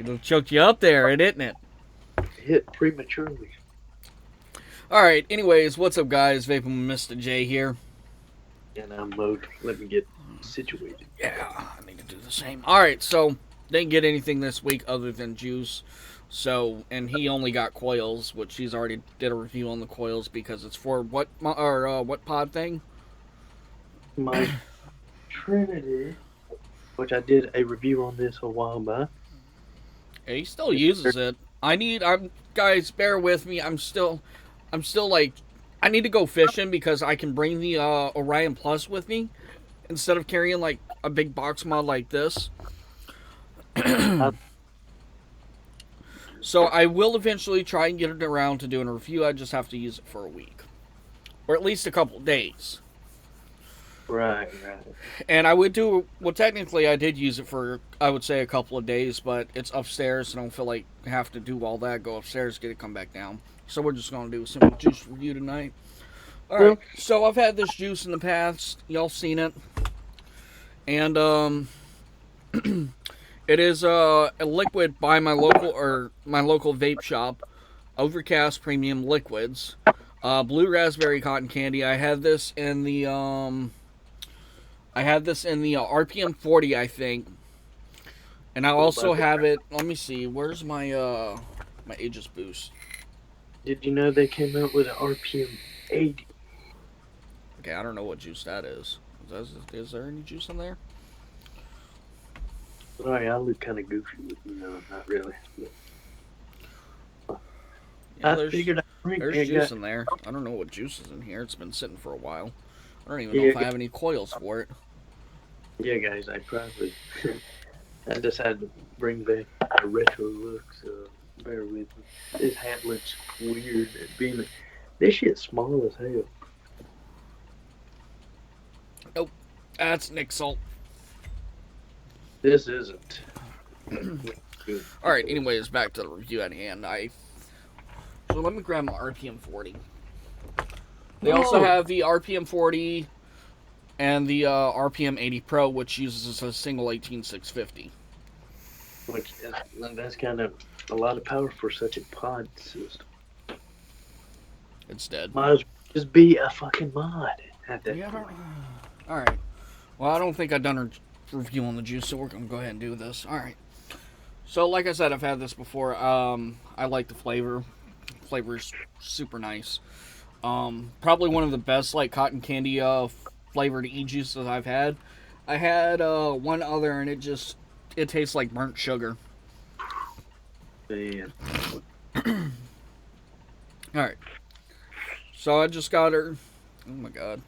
It'll choke you up there, didn't it? Hit prematurely. Alright, anyways, what's up, guys? Vaping with Mr. J here. And I'm mode. Let me get situated. Yeah, I need to do the same. Alright, so, didn't get anything this week other than juice. So, and he only got coils, which he's already did a review on the coils because it's for what pod thing? My Trinity, which I did a review on this a while back. Yeah, he still uses it. Guys, bear with me. I'm still like, I need to go fishing because I can bring the Orion Plus with me instead of carrying like a big box mod like this. So I will eventually try and get it around to doing a review. I just have to use it for a week, or at least a couple days. Right. And I would do, well, technically I did use it for, I would say, a couple of days, but it's upstairs, and I don't feel like I have to do all that, go upstairs, get it, come back down. So we're just going to do a simple juice review tonight. Alright, so I've had this juice in the past. Y'all seen it. And, it is a liquid by my local vape shop, Overcast Premium Liquids. Blue Raspberry Cotton Candy. I had this in the RPM 40, I think. And I also have it, let me see, where's my my Aegis Boost? Did you know they came out with an RPM 80? Okay, I don't know what juice that is. Is there any juice in there? Sorry, I look kind of goofy with not really. Yeah, I figured I'd drink there's juice in there. I don't know what juice is in here. It's been sitting for a while. I don't even know if I have any coils for it. Yeah, guys, I just had to bring back a retro look, so bear with me. This hat looks weird. This shit's small as hell. Nope, that's Nick Salt. This isn't. Alright, anyways, back to the review at hand. So let me grab my RPM 40. They also have the RPM 40 and the RPM 80 Pro, which uses a single 18650. Which that's kind of a lot of power for such a pod system. It's dead. Might as well just be a fucking mod at that point. Alright. Well, I don't think I've done a review on the juice, so we're going to go ahead and do this. Alright. So, like I said, I've had this before. I like the flavor. The flavor is super nice. Probably one of the best, like, cotton candy flavored e-juices I've had. I had one other, and it tastes like burnt sugar. Man. Alright. So I just got her. Oh my god.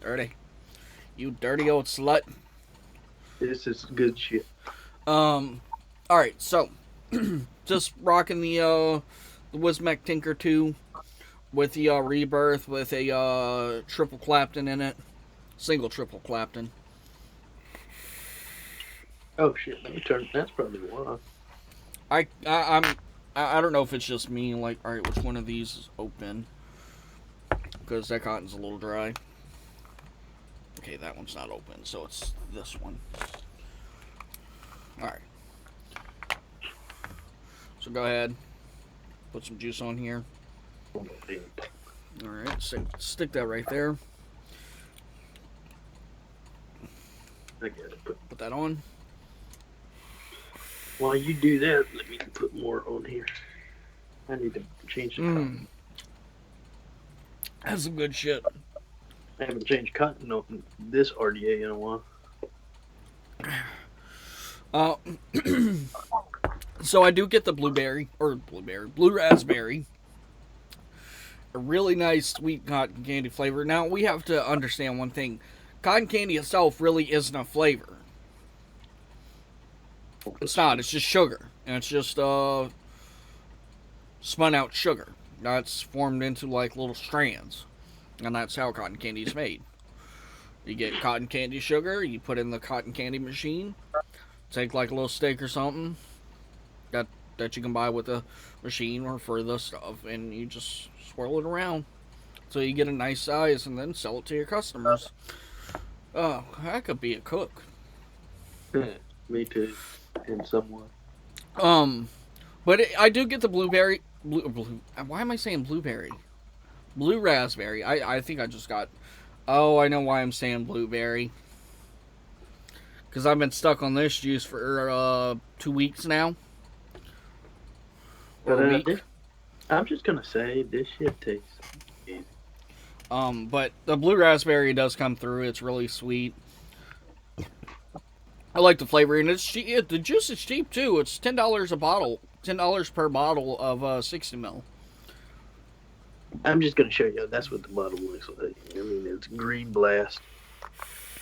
Dirty. You dirty old slut. This is good shit. Alright, so just rocking the Wismec Tinker 2 with the Rebirth with a triple Clapton in it. Single triple Clapton. Oh shit, let me turn. That's probably why. I don't know if it's just me. Like, all right, which one of these is open? Because that cotton's a little dry. Okay, that one's not open, so it's this one. All right. So go ahead, put some juice on here. All right, stick that right there. I gotta put that on. While you do that, let me put more on here. I need to change the cotton. That's some good shit. I haven't changed cotton on this RDA in a while. So I do get the blue raspberry. A really nice sweet cotton candy flavor. Now we have to understand one thing. Cotton candy itself really isn't a flavor. It's not. It's just sugar. And it's just spun out sugar. That's formed into like little strands. And that's how cotton candy is made. You get cotton candy sugar, you put in the cotton candy machine, take like a little stick or something that you can buy with a machine or for the stuff, and you just swirl it around so you get a nice size and then sell it to your customers. Oh, I could be a cook. Me too, in some way. Um, but I do get the blueberry. Blue. Why am I saying blueberry? Blue raspberry. I think I just got. Oh, I know why I'm saying blueberry. Because I've been stuck on this juice for 2 weeks now, or But a week. this, I'm just gonna say this shit tastes amazing. But the blue raspberry does come through. It's really sweet. I like the flavor, and it's cheap. The juice is cheap too. It's $10 a bottle. $10 per bottle of 60 ml. I'm just gonna show you. That's what the bottle looks like. I mean, it's green blast.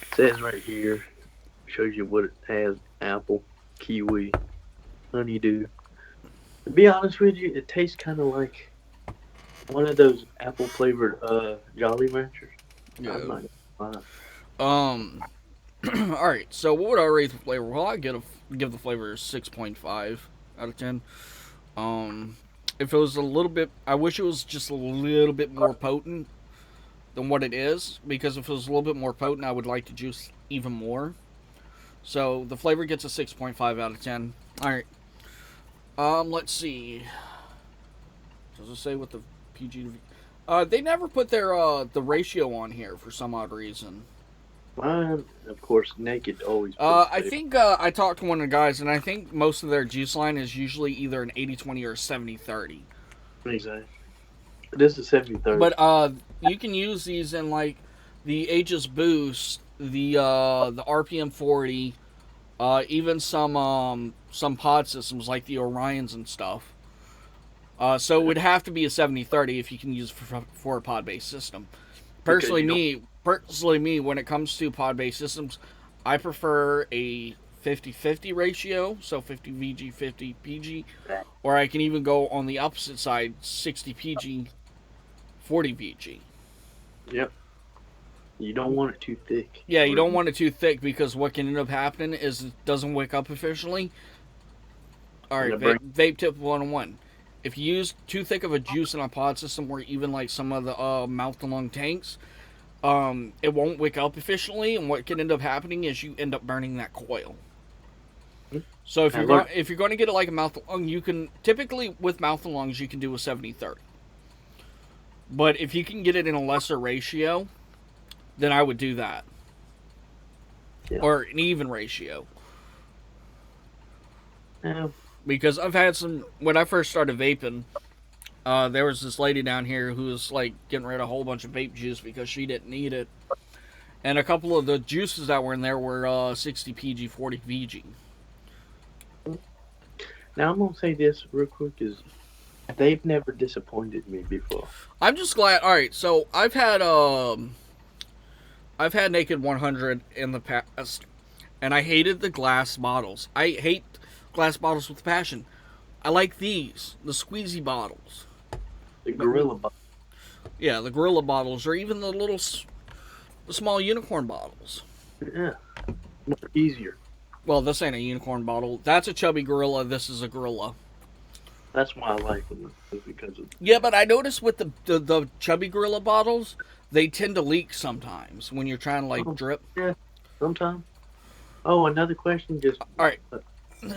It says right here. Shows you what it has: apple, kiwi, honeydew. To be honest with you, it tastes kind of like one of those apple flavored Jolly Ranchers. I'm Yeah. not gonna lie. Um. All right. So what would I rate the flavor? Well, I give the flavor a 6.5 out of 10. Um. If it was a little bit, I wish it was just a little bit more potent than what it is. Because if it was a little bit more potent, I would like to juice even more. So the flavor gets a 6.5 out of 10. All right. Let's see. Does it say what the PG? They never put their the ratio on here for some odd reason. Mine, of course, naked always puts I there. think I talked to one of the guys, and I think most of their juice line is usually either an 80-20 or a 70-30. Exactly. This is 70/30. But you can use these in like the Aegis Boost, the RPM 40, even some pod systems like the Orions and stuff. So it would have to be a 70-30 if you can use for a pod based system. Because Personally, you don't. me, when it comes to pod based systems, I prefer a 50-50 ratio, so 50 VG, 50 PG, or I can even go on the opposite side, 60 PG, 40 VG. Yep. You don't want it too thick. Yeah, you Or don't want it too thick because what can end up happening is it doesn't wick up efficiently. All and right, it brings. vape tip 101. If you use too thick of a juice in a pod system, or even like some of the mouth to lung tanks, it won't wick up efficiently, and what can end up happening is you end up burning that coil. So I learned. if you're going to get it like a mouth to lung, you can typically with mouth to lungs you can do a 70-30. But if you can get it in a lesser ratio, then I would do that, Yeah. or an even ratio. Yeah. Because I've had some when I first started vaping. There was this lady down here who was like getting rid of a whole bunch of vape juice because she didn't need it, and a couple of the juices that were in there were 60 PG, 40 VG. Now I'm gonna say this real quick: is they've never disappointed me before. I'm just glad. All right, so I've had Naked 100 in the past, and I hated the glass bottles. I hate glass bottles with passion. I like these, the squeezy bottles. The Gorilla Bottle. Yeah, the Gorilla bottles, or even the small unicorn bottles. Yeah. More easier. Well, this ain't a unicorn bottle. That's a chubby gorilla. This is a gorilla. That's why I like them. Is because of. Yeah, but I noticed with the chubby gorilla bottles, they tend to leak sometimes when you're trying to like Oh, drip. yeah. Sometimes. Oh, another question. Just. All right, Uh,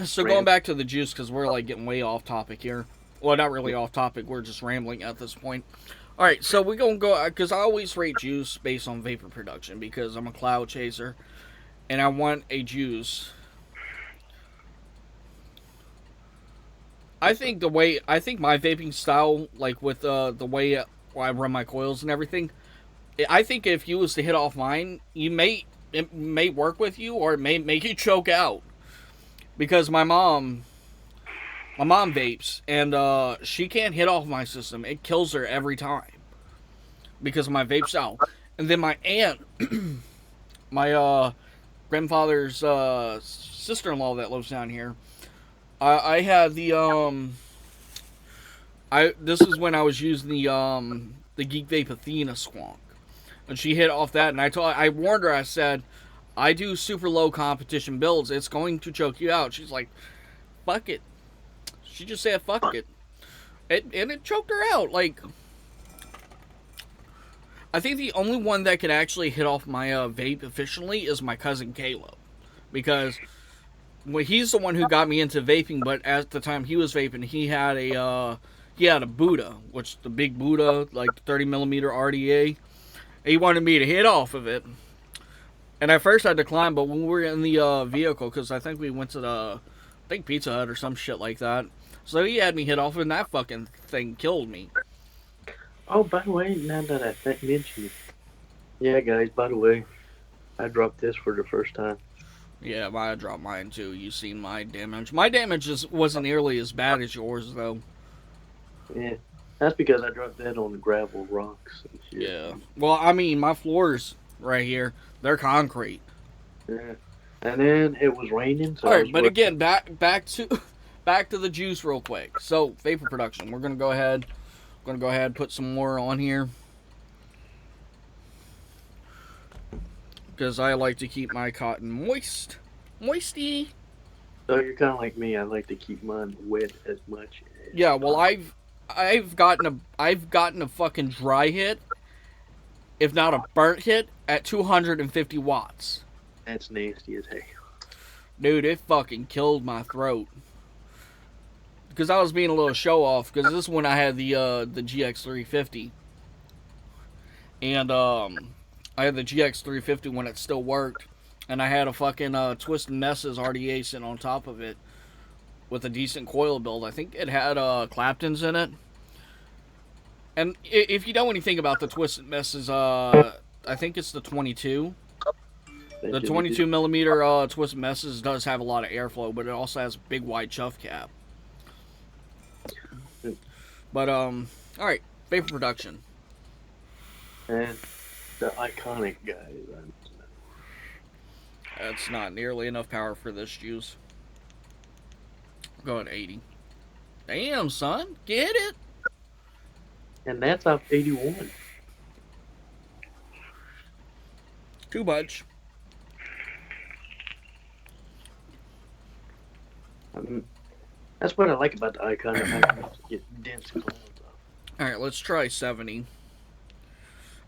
so going back to the juice because we're like getting way off topic here. Well, not really off topic. We're just rambling at this point. All right, so we're gonna go because I always rate juice based on vapor production because I'm a cloud chaser and I want a juice. I think my vaping style, like with the way I run my coils and everything, I think if you was to hit off mine, it may work with you or it may make you choke out because my mom vapes and she can't hit off my system. It kills her every time because of my vape style. And then my aunt, my grandfather's sister-in-law that lives down here, I had the I this is when I was using the Geek Vape Athena squonk, and she hit off that, and I warned her. I said, I do super low competition builds. It's going to choke you out. She's like, fuck it. She just said fuck it. And it choked her out. Like, I think the only one that could actually hit off my vape efficiently is my cousin Caleb, because well, he's the one who got me into vaping. But at the time he was vaping, he had a Buddha, which the big Buddha, like 30 millimeter RDA. He wanted me to hit off of it, and at first I declined. But when we were in the vehicle, because I think we went to I think Pizza Hut or some shit like that. So he had me hit off, and that fucking thing killed me. Oh, by the way, now that I mentioned it, yeah, guys. By the way, I dropped this for the first time. Yeah, I dropped mine too. You seen my damage? My damage wasn't nearly as bad as yours though. Yeah, that's because I dropped that on the gravel rocks and shit. Yeah. Well, I mean, my floors right here, they're concrete. Yeah, and then it was raining, so All I right, was but working. again, back to back to the juice real quick. So vapor production, we're gonna go ahead. Gonna go ahead and put some more on here because I like to keep my cotton moisty. So you're kind of like me. I like to keep mine wet as much as Yeah. Well, possible. I've gotten a fucking dry hit, if not a burnt hit, at 250 watts. That's nasty as hell. Dude, it fucking killed my throat. Because I was being a little show off. Because this is when I had the GX 350, and I had the GX 350 when it still worked, and I had a fucking Twisted Messes RDA sitting on top of it with a decent coil build. I think it had Claptons in it. And if you know anything about the Twisted Messes, I think it's the 22. The That should be 22 millimeter Twisted Messes does have a lot of airflow, but it also has a big wide chuff cap. But all right, vapor production. and the iconic guy. That's not nearly enough power for this juice. Go at 80. Damn, son, get it. And that's off 81. Too much. That's what I like about the iconic. I can get dense clouds off. All right, let's try 70.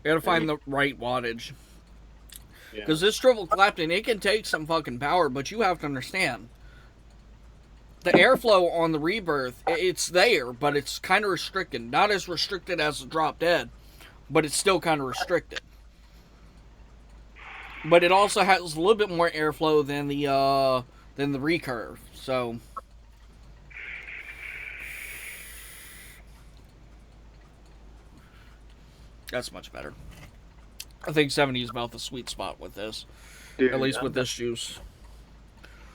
We gotta find the right wattage. Yeah. Because this triple Clapton, it can take some fucking power, but you have to understand the airflow on the Rebirth. It's there, but it's kind of restricted. Not as restricted as the Drop Dead, but it's still kind of restricted. But it also has a little bit more airflow than the Recurve. So that's much better. I think 70 is about the sweet spot with this. Dude, At least with this juice.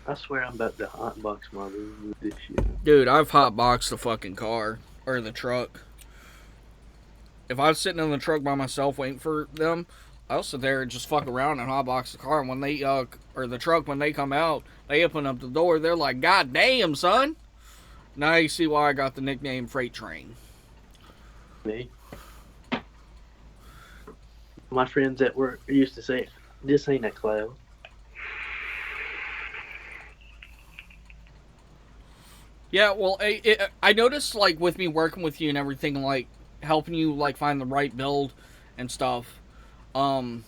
I swear I'm about to hotbox my room with this shit. Dude, I've hotboxed the fucking car. Or the truck. If I was sitting in the truck by myself waiting for them, I'll sit there and just fuck around and hotbox the car. And when they, or the truck, when they come out, they open up the door, they're like, God damn, son. Now you see why I got the nickname Freight Train. Me. My friends at work used to say, "This ain't a cloud." Yeah, well, I noticed, like, with me working with you and everything, like, helping you, like, find the right build and stuff, I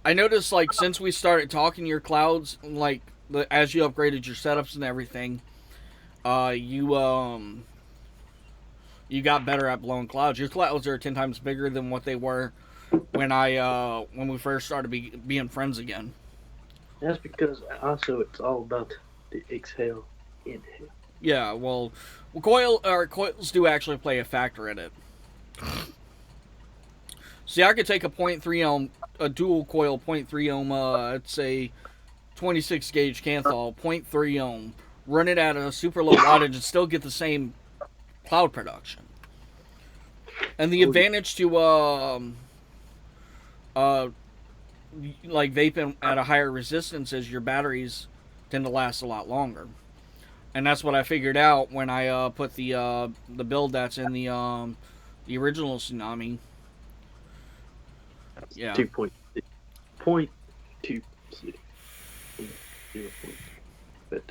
noticed, like, since we started talking your clouds, like, as you upgraded your setups and everything, you got better at blowing clouds. Your clouds are 10 times bigger than what they were when we first started being friends again. That's because also it's all about the exhale, inhale. Yeah, well, coils do actually play a factor in it. See, I could take a .3 ohm, a dual coil .3 ohm, it's a 26 gauge Canthal, .3 ohm, run it at a super low wattage and still get the same cloud production. And the advantage to like vaping at a higher resistance is your batteries tend to last a lot longer. And that's what I figured out when I put the build that's in the original Tsunami. Yeah. 2.6. 0.26. But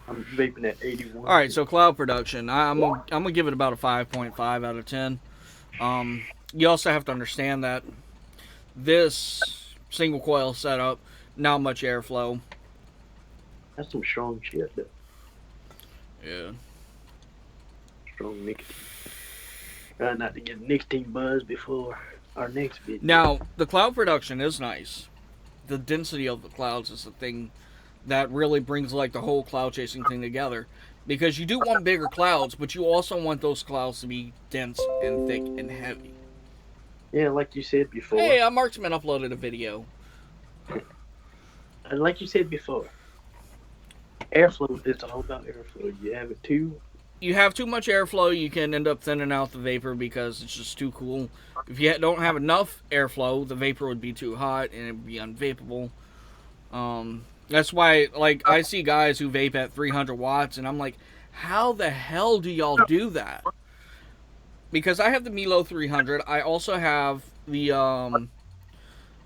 I'm vaping at 81. All right, so cloud production, I'm gonna give it about a 5.5 out of 10. You also have to understand that this single coil setup, not much airflow. That's some strong shit, though. Yeah. Strong nicotine. Try not to get nicotine buzz before our next video. Now, the cloud production is nice. The density of the clouds is the thing that really brings like the whole cloud chasing thing together. Because you do want bigger clouds, but you also want those clouds to be dense and thick and heavy. Yeah, like you said before. Hey, Marksman uploaded a video. And like you said before, airflow, it's all about airflow. You have it too. You have too much airflow, you can end up thinning out the vapor because it's just too cool. If you don't have enough airflow, the vapor would be too hot and it would be unvapable. That's why, like, I see guys who vape at 300 watts, and I'm like, how the hell do y'all do that? Because I have the Milo 300. I also have the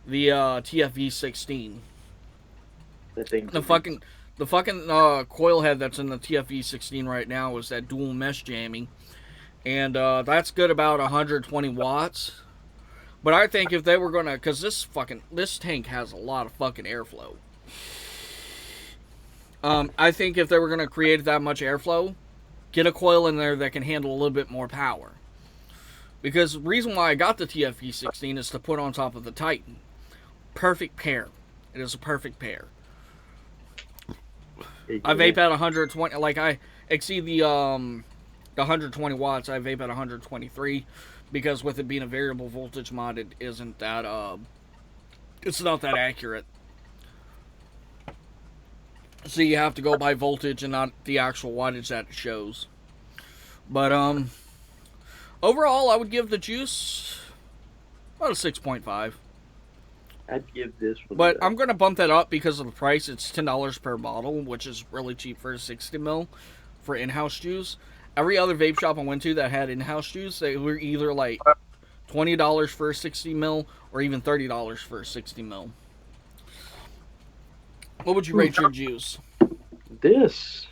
TFV 16. That thing's The fucking coil head that's in the TFV 16 right now is that dual mesh jamming, and that's good about 120 watts. But I think if they were gonna, because this tank has a lot of fucking airflow. I think if they were gonna create that much airflow, get a coil in there that can handle a little bit more power. Because the reason why I got the TFV 16 is to put on top of the Titan. Perfect pair. It is a perfect pair. I vape at 120. Like, I exceed the 120 watts. I vape at 123 because with it being a variable voltage mod, it isn't that it's not that accurate. So you have to go by voltage and not the actual wattage that it shows. But overall, I would give the juice about a 6.5. I'd give this one. But I'm going to bump that up because of the price. It's $10 per bottle, which is really cheap for a 60 ml for in-house juice. Every other vape shop I went to that had in-house juice, they were either like $20 for a 60 ml or even $30 for a 60 ml. What would you rate your juice? This,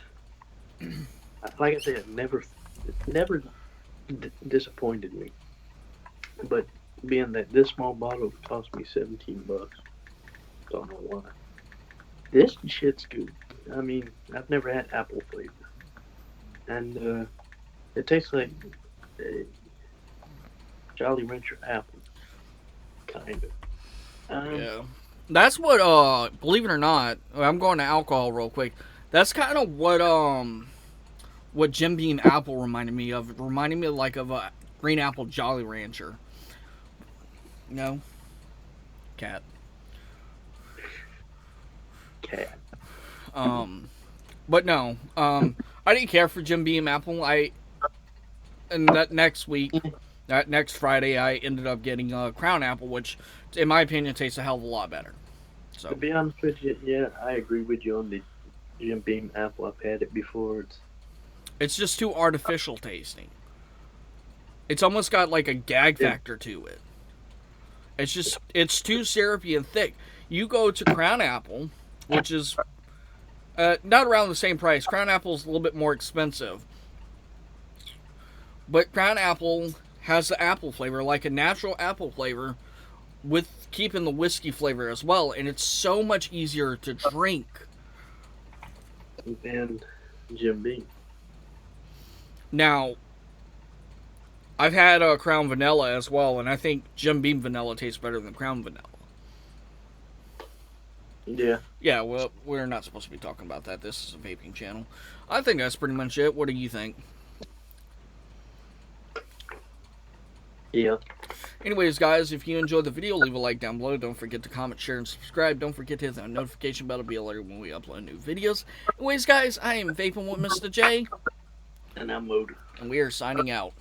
like I said, it never disappointed me. But being that this small bottle cost me $17, don't know why. This shit's good. I mean, I've never had apple flavor, and it tastes like Jolly Rancher apple, kind of. Yeah, that's what. Believe it or not, I'm going to alcohol real quick. That's kind of what Jim Beam apple reminded me of. It reminded me like of a green apple Jolly Rancher. No. Cat. Cat. But no. I didn't care for Jim Beam apple. And that next Friday, I ended up getting a Crown apple, which, in my opinion, tastes a hell of a lot better. So To be honest with you, yeah, I agree with you on the Jim Beam apple. I've had it before. it's just too artificial tasting. It's almost got like a gag factor to it. It's too syrupy and thick. You go to Crown Apple, which is not around the same price. Crown Apple is a little bit more expensive. But Crown Apple has the apple flavor, like a natural apple flavor, with keeping the whiskey flavor as well. And it's so much easier to drink. And Jim Beam. Now, I've had Crown Vanilla as well, and I think Jim Beam Vanilla tastes better than Crown Vanilla. Yeah. Yeah, well, we're not supposed to be talking about that. This is a vaping channel. I think that's pretty much it. What do you think? Yeah. Anyways, guys, if you enjoyed the video, leave a like down below. Don't forget to comment, share, and subscribe. Don't forget to hit that notification bell to be alerted when we upload new videos. Anyways, guys, I am Vaping with Mr. J. And I'm Motor. And we are signing out.